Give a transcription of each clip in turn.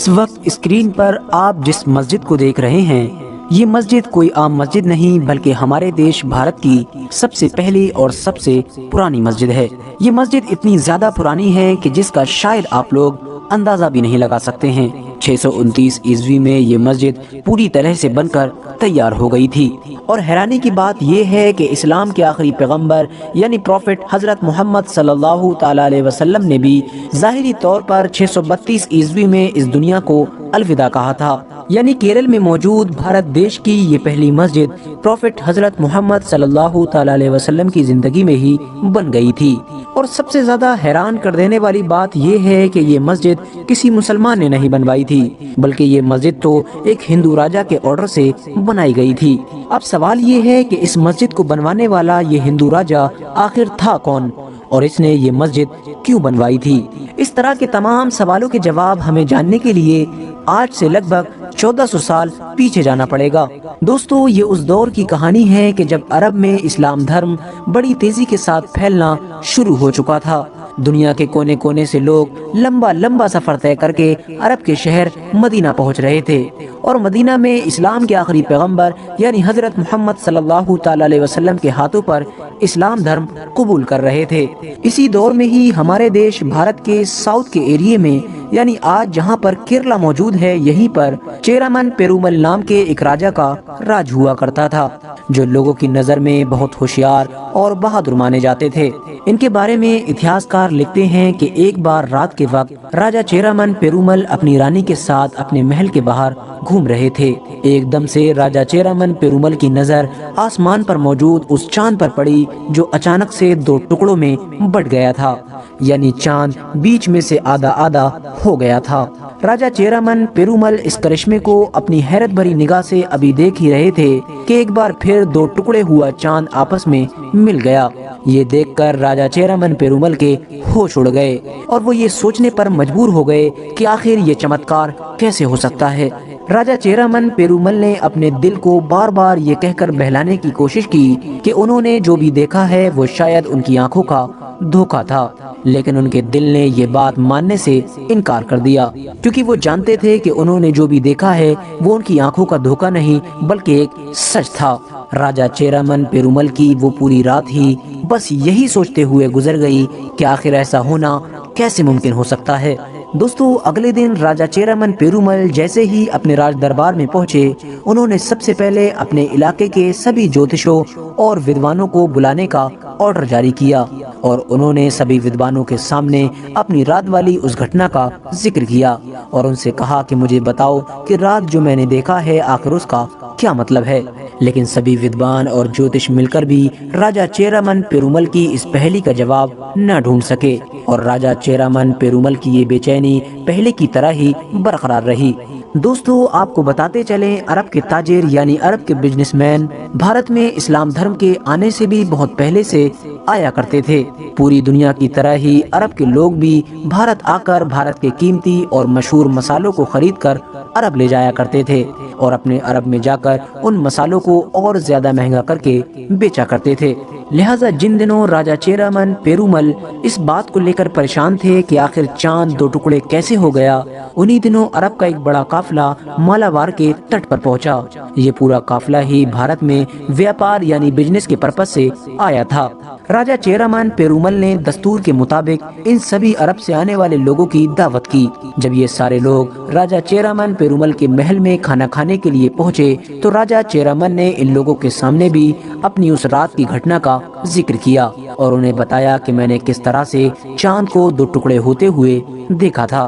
اس وقت اسکرین پر آپ جس مسجد کو دیکھ رہے ہیں، یہ مسجد کوئی عام مسجد نہیں بلکہ ہمارے دیش بھارت کی سب سے پہلی اور سب سے پرانی مسجد ہے۔ یہ مسجد اتنی زیادہ پرانی ہے کہ جس کا شاید آپ لوگ اندازہ بھی نہیں لگا سکتے ہیں۔ 629 عیسوی میں یہ مسجد پوری طرح سے بن کر تیار ہو گئی تھی، اور حیرانی کی بات یہ ہے کہ اسلام کے آخری پیغمبر یعنی پروفٹ حضرت محمد صلی اللہ تعالی علیہ وسلم نے بھی ظاہری طور پر 632 عیسوی میں اس دنیا کو الوداع کہا تھا، یعنی کیرل میں موجود بھارت دیش کی یہ پہلی مسجد پروفٹ حضرت محمد صلی اللہ تعالی علیہ وسلم کی زندگی میں ہی بن گئی تھی۔ اور سب سے زیادہ حیران کر دینے والی بات یہ ہے کہ یہ مسجد کسی مسلمان نے نہیں بنوائی تھی، بلکہ یہ مسجد تو ایک ہندو راجا کے آرڈر سے بنائی گئی تھی۔ اب سوال یہ ہے کہ اس مسجد کو بنوانے والا یہ ہندو راجا آخر تھا کون، اور اس نے یہ مسجد کیوں بنوائی تھی؟ اس طرح کے تمام سوالوں کے جواب ہمیں جاننے کے لیے آج سے لگ بھگ 1400 سال پیچھے جانا پڑے گا۔ دوستو، یہ اس دور کی کہانی ہے کہ جب عرب میں اسلام دھرم بڑی تیزی کے ساتھ پھیلنا شروع ہو چکا تھا۔ دنیا کے کونے کونے سے لوگ لمبا سفر طے کر کے عرب کے شہر مدینہ پہنچ رہے تھے، اور مدینہ میں اسلام کے آخری پیغمبر یعنی حضرت محمد صلی اللہ تعالی علیہ وسلم کے ہاتھوں پر اسلام دھرم قبول کر رہے تھے۔ اسی دور میں ہی ہمارے دیش بھارت کے ساؤتھ کے ایریے میں، یعنی آج جہاں پر کیرلا موجود ہے، یہیں پر چیرامن پیرومل نام کے ایک راجا کا راج ہوا کرتا تھا، جو لوگوں کی نظر میں بہت ہوشیار اور بہادر مانے جاتے تھے۔ ان کے بارے میں اتہاسکار لکھتے ہیں کہ ایک بار رات کے وقت راجا چیرامن پیرومل اپنی رانی کے ساتھ اپنے محل کے باہر گھوم رہے تھے۔ ایک دم سے راجا چیرامن پیرومل کی نظر آسمان پر موجود اس چاند پر پڑی جو اچانک سے دو ٹکڑوں میں بٹ گیا تھا، یعنی چاند بیچ میں سے آدھا آدھا ہو گیا تھا۔ راجا چیرامن پیرومل اس کرشمے کو اپنی حیرت بھری نگاہ سے ابھی دیکھ ہی رہے تھے کہ ایک بار پھر دو ٹکڑے ہوا چاند آپس میں مل گیا۔ یہ دیکھ کر راجا چیرامن پیرومل کے ہوش اڑ گئے، اور وہ یہ سوچنے پر مجبور ہو گئے کہ آخر یہ چمتکار کیسے ہو سکتا ہے۔ راجا چیرامن پیرومل نے اپنے دل کو بار بار یہ کہہ کر بہلانے کی کوشش کی کہ انہوں نے جو بھی دیکھا ہے وہ شاید ان کی آنکھوں کا دھوکا تھا، لیکن ان کے دل نے یہ بات ماننے سے انکار کر دیا، کیونکہ وہ جانتے تھے کہ انہوں نے جو بھی دیکھا ہے وہ ان کی آنکھوں کا دھوکا نہیں بلکہ ایک سچ تھا۔ راجا چیرامن پیرومل کی وہ پوری رات ہی بس یہی سوچتے ہوئے گزر گئی کہ آخر ایسا ہونا کیسے ممکن ہو سکتا ہے۔ دوستو، اگلے دن راجا چیرامن پیرومل جیسے ہی اپنے راج دربار میں پہنچے، انہوں نے سب سے پہلے اپنے علاقے کے سبھی جوتشوں اور ودوانوں کو بلانے کا آرڈر جاری کیا، اور انہوں نے سبھی ودوانوں کے سامنے اپنی رات والی اس گھٹنا کا ذکر کیا، اور ان سے کہا کہ مجھے بتاؤ کہ رات جو میں نے دیکھا ہے آخر اس کا کیا مطلب ہے۔ لیکن سبھی ودوان اور جوتش مل کر بھی راجا چیرامن پیرومل کی اس پہلی کا جواب نہ ڈھونڈ سکے، اور راجا چیرامن پیرومل کی یہ بے چینی پہلے کی طرح ہی برقرار رہی۔ دوستو، آپ کو بتاتے چلیں، عرب کے تاجر یعنی عرب کے بزنس مین بھارت میں اسلام دھرم کے آنے سے بھی بہت پہلے سے آیا کرتے تھے۔ پوری دنیا کی طرح ہی عرب کے لوگ بھی بھارت آ کر بھارت کے قیمتی اور مشہور مسالوں کو خرید کر عرب لے جایا کرتے تھے، اور اپنے عرب میں جا کر ان مسالوں کو اور زیادہ مہنگا کر کے بیچا کرتے تھے۔ لہٰذا جن دنوں راجا چیرامن پیرومل اس بات کو لے کر پریشان تھے کہ آخر چاند دو ٹکڑے کیسے ہو گیا، انہی دنوں عرب کا ایک بڑا قافلہ مالابار کے تٹ پر پہنچا۔ یہ پورا قافلہ ہی بھارت میں ویاپار یعنی بزنس کے پرپس سے آیا تھا۔ راجا چیرامن پیرومل نے دستور کے مطابق ان سبھی عرب سے آنے والے لوگوں کی دعوت کی۔ جب یہ سارے لوگ راجا چیرامن پیرومل کے محل میں کھانا کھانے کے لیے پہنچے تو راجا چیرامن نے ان لوگوں کے سامنے بھی اپنی اس رات کی گھٹنا کا ذکر کیا، اور انہیں بتایا کہ میں نے کس طرح سے چاند کو دو ٹکڑے ہوتے ہوئے دیکھا تھا۔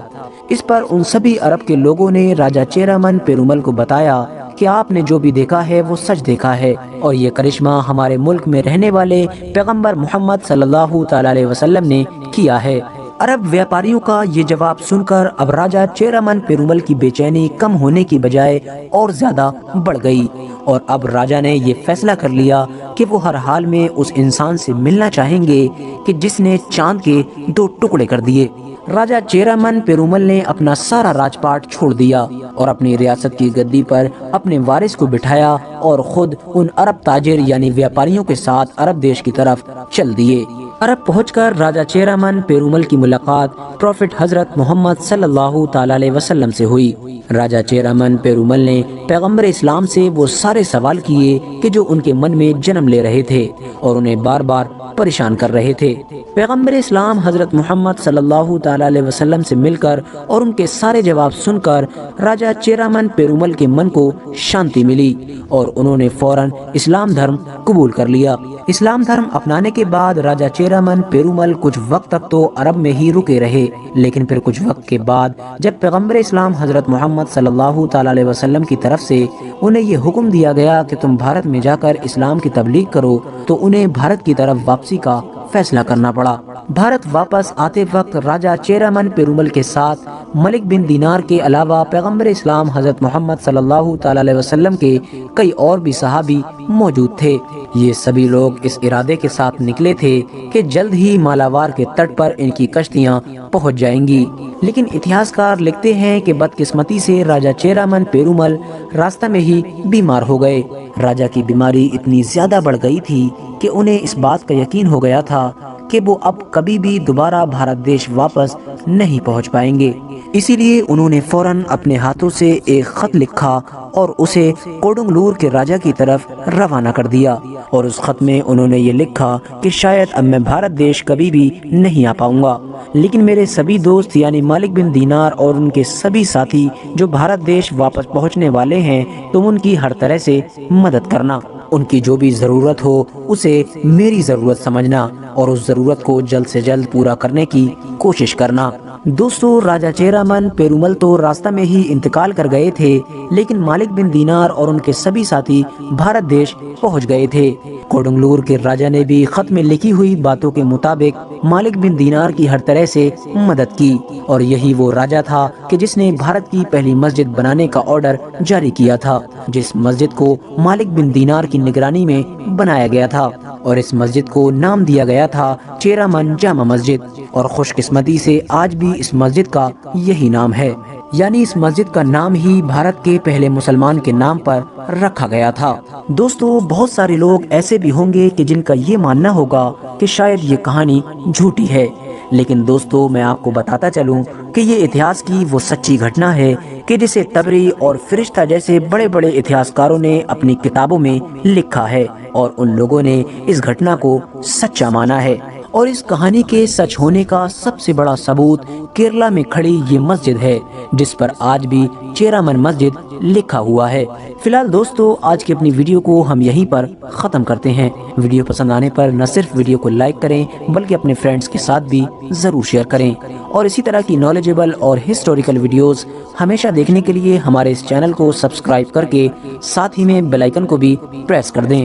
اس پر ان سبھی عرب کے لوگوں نے راجا چیرامن پیرومل کو بتایا کہ آپ نے جو بھی دیکھا ہے وہ سچ دیکھا ہے، اور یہ کرشمہ ہمارے ملک میں رہنے والے پیغمبر محمد صلی اللہ تعالی علیہ وسلم نے کیا ہے۔ عرب ویاپاریوں کا یہ جواب سن کر اب راجا چیرامن پیرومل کی بے چینی کم ہونے کی بجائے اور زیادہ بڑھ گئی، اور اب راجا نے یہ فیصلہ کر لیا کہ وہ ہر حال میں اس انسان سے ملنا چاہیں گے کہ جس نے چاند کے دو ٹکڑے کر دیے۔ راجا چیرامن پیرومل نے اپنا سارا راج پاٹ چھوڑ دیا اور اپنی ریاست کی گدی پر اپنے وارث کو بٹھایا اور خود ان عرب تاجر یعنی ویاپاریوں کے ساتھ عرب دیش کی طرف چل دیے۔ عرب پہنچ کر راجہ چیرامن پیرومل کی ملاقات پروفٹ حضرت محمد صلی اللہ تعالی علیہ وسلم سے ہوئی۔ راجہ چیرامن پیرومل نے پیغمبر اسلام سے وہ سارے سوال کیے کہ جو ان کے من میں جنم لے رہے تھے اور انہیں بار بار پریشان کر رہے تھے۔ پیغمبر اسلام حضرت محمد صلی اللہ تعالی علیہ وسلم سے مل کر اور ان کے سارے جواب سن کر راجہ چیرامن پیرومل کے من کو شانتی ملی اور انہوں نے فوراً اسلام دھرم قبول کر لیا۔ اسلام دھرم اپنانے کے بعد راجہ چیرامن پیرومل کچھ وقت تک تو عرب میں ہی رکے رہے، لیکن پھر کچھ وقت کے بعد جب پیغمبر اسلام حضرت محمد صلی اللہ تعالی علیہ وسلم کی طرف سے انہیں یہ حکم دیا گیا کہ تم بھارت میں جا کر اسلام کی تبلیغ کرو، تو انہیں بھارت کی طرف واپسی کا فیصلہ کرنا پڑا۔ بھارت واپس آتے وقت راجہ چیرامن پیرومل کے ساتھ ملک بن دینار کے علاوہ پیغمبر اسلام حضرت محمد صلی اللہ تعالی علیہ وسلم کے کئی اور بھی صحابی موجود تھے۔ یہ سبھی لوگ اس ارادے کے ساتھ نکلے تھے کہ جلد ہی مالاوار کے تٹ پر ان کی کشتیاں پہنچ جائیں گی، لیکن اتہاسکار لکھتے ہیں کہ بدقسمتی سے راجہ چیرامن پیرومل راستہ میں ہی بیمار ہو گئے۔ راجہ کی بیماری اتنی زیادہ بڑھ گئی تھی کہ انہیں اس بات کا یقین ہو گیا تھا کہ وہ اب کبھی بھی دوبارہ بھارت دیش واپس نہیں پہنچ پائیں گے۔ اسی لیے انہوں نے فوراً اپنے ہاتھوں سے ایک خط لکھا اور اسے کوڈنگلور کے راجہ کی طرف روانہ کر دیا، اور اس خط میں انہوں نے یہ لکھا کہ شاید اب میں بھارت دیش کبھی بھی نہیں آ پاؤں گا، لیکن میرے سبھی دوست یعنی مالک بن دینار اور ان کے سبھی ساتھی جو بھارت دیش واپس پہنچنے والے ہیں، تم ان کی ہر طرح سے مدد کرنا، ان کی جو بھی ضرورت ہو اسے میری ضرورت سمجھنا اور اس ضرورت کو جلد سے جلد پورا کرنے کی کوشش کرنا۔ دوستو، راجہ چیرامن پیرومل تو راستہ میں ہی انتقال کر گئے تھے، لیکن مالک بن دینار اور ان کے سبھی ساتھی بھارت دیش پہنچ گئے تھے۔ کوڈنگلور کے راجہ نے بھی خط میں لکھی ہوئی باتوں کے مطابق مالک بن دینار کی ہر طرح سے مدد کی، اور یہی وہ راجہ تھا کہ جس نے بھارت کی پہلی مسجد بنانے کا آرڈر جاری کیا تھا، جس مسجد کو مالک بن دینار کی نگرانی میں بنایا گیا تھا، اور اس مسجد کو نام دیا گیا تھا چیرامن جامع مسجد، اور خوش قسمتی سے آج بھی اس مسجد کا یہی نام ہے، یعنی اس مسجد کا نام ہی بھارت کے پہلے مسلمان کے نام پر رکھا گیا تھا۔ دوستو، بہت سارے لوگ ایسے بھی ہوں گے کہ جن کا یہ ماننا ہوگا کہ شاید یہ کہانی جھوٹی ہے، لیکن دوستو میں آپ کو بتاتا چلوں کہ یہ اتہاس کی وہ سچی گھٹنا ہے کہ جسے تبری اور فرشتہ جیسے بڑے بڑے اتہاسکاروں نے اپنی کتابوں میں لکھا ہے، اور ان لوگوں نے اس گھٹنا کو سچا مانا ہے۔ اور اس کہانی کے سچ ہونے کا سب سے بڑا ثبوت کیرلا میں کھڑی یہ مسجد ہے، جس پر آج بھی چیرامن مسجد لکھا ہوا ہے۔ فی الحال دوستو، آج کی اپنی ویڈیو کو ہم یہیں پر ختم کرتے ہیں۔ ویڈیو پسند آنے پر نہ صرف ویڈیو کو لائک کریں بلکہ اپنے فرینڈز کے ساتھ بھی ضرور شیئر کریں، اور اسی طرح کی نالجیبل اور ہسٹوریکل ویڈیوز ہمیشہ دیکھنے کے لیے ہمارے اس چینل کو سبسکرائب کر کے ساتھ ہی میں بیل آئیکن کو بھی پریس کر دیں۔